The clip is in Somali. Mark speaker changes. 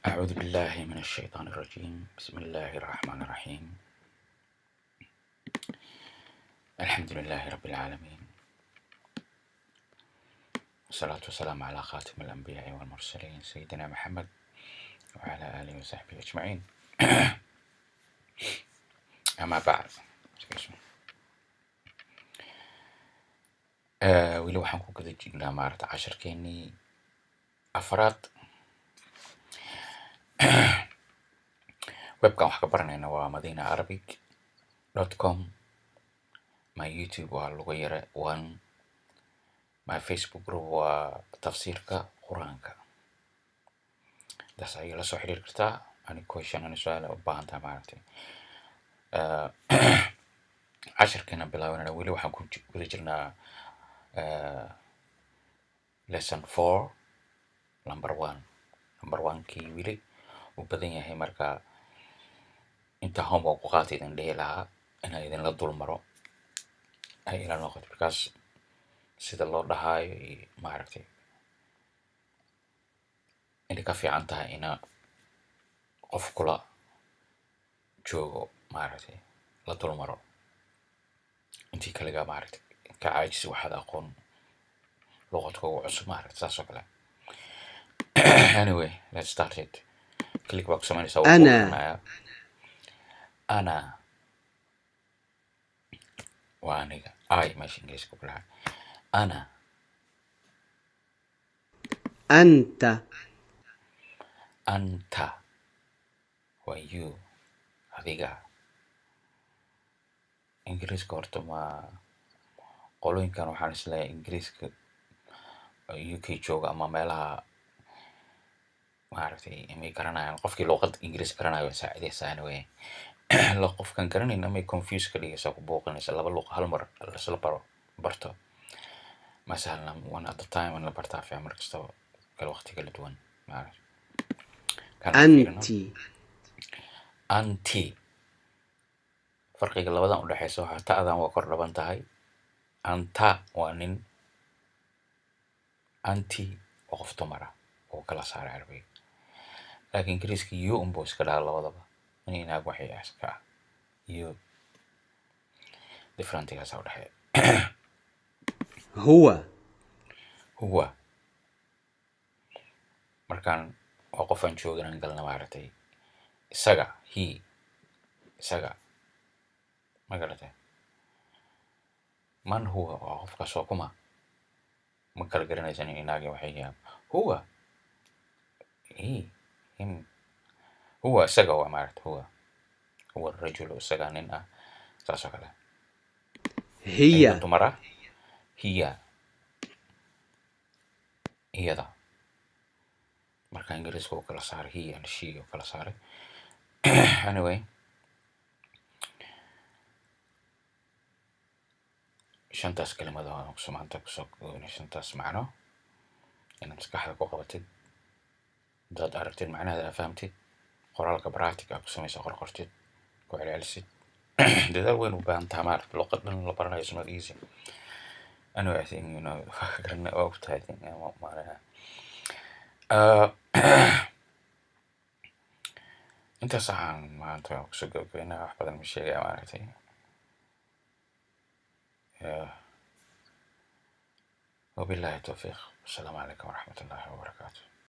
Speaker 1: أعوذ بالله من الشيطان الرجيم. بسم الله الرحمن الرحيم. الحمد لله رب العالمين، والصلاة والسلام على خاتم الأنبياء والمرسلين سيدنا محمد وعلى آله وصحبه أجمعين. أما بعد، weli waxaan ku guda jirnaa maarata casharkeenii afraad. webkan wax ka baranayna waa madinaarabic.com. my youtube waa luga yare one. my facebook group waa tafsiirka qur-aanka. daas ayay la soo xiriiri kartaa ani question ani su-aal u baahan tahay maaragtay. casharkeena bilaabanana weli waxaan ku guda jirnaa lesson 4 number 1. number 1kii weli u badan yahay, marka inta homework ku qaata idin dhihi lahaa inaan idinla dul maro ay ila noqoto, because sida loo dhahaayo iyo maaragtay inay ka fiican tahay ina qof kula joogo maaragtay la dul maro intii kaligaa maaragtay ka caajisi waxaad aqoon luqadka ugu cusub maaragtay saas oo kale. Anyway, let's start it. click baa ku samaynaysaa ana waa aniga ay meesha ingiriiska ku lahaa ana anta waa you adiga. ingiriiska horta ma qolooyinkan waxaan isleeyahay ingiriiska UK jooga ama meelaha maaragtay imay garanayaan qofkii luqad ingiriis garanayo saacidaysa. Anyway, qofkan garanayna may confuse ka dhigaysaa, ku booqanaysa laba luq hal mar lasla barto masalan one at a time la bartaa fiican mar kastaba kala waqti kala duwan maaragtay. anti farqiga labadan u dhaxaysa waxaa ta'dan waa kor dhaban tahay, anta waa nin, anti waa qof dumara oo kala saara Carabiga. laakiin ingiriiska you unbuu iska dhaha labadaba, in inaag waxay iska you differentigaasa u dhaxeeya. huwa markaan waa qofaan joogan galna maaragtay isaga isaga ma garatay. man huwa waa qofkaas oo kuma ma kala garanaysan in inaagi waxay yahaan. huwa him huwa isaga waa maaragtay huwa rajulu isaga nin ah saas oo kale. hiya dumara hiya iyada. marka ingiriiska uu kala saaray he and she uu kala saaray. Anyway, shantaas kelimada waan maanta kusoo goynay, shantaas macno inaad maskaxda ku qabatid, hadaad aragtid macnaheeda fahamtid, qoraalka practic aad ku samaysa qorqortid, ku celcelisid. dadaal weyn u baahan tahay maaragtay luqad dhan la baranayo is not easy. Anyway, I think garana ogtahay maaragtay intaas aan maanta kusoo gabagabeynaa, wax badan ma sheegaya maaragtay. وبالله التوفيق. السلام عليكم ورحمة الله وبركاته.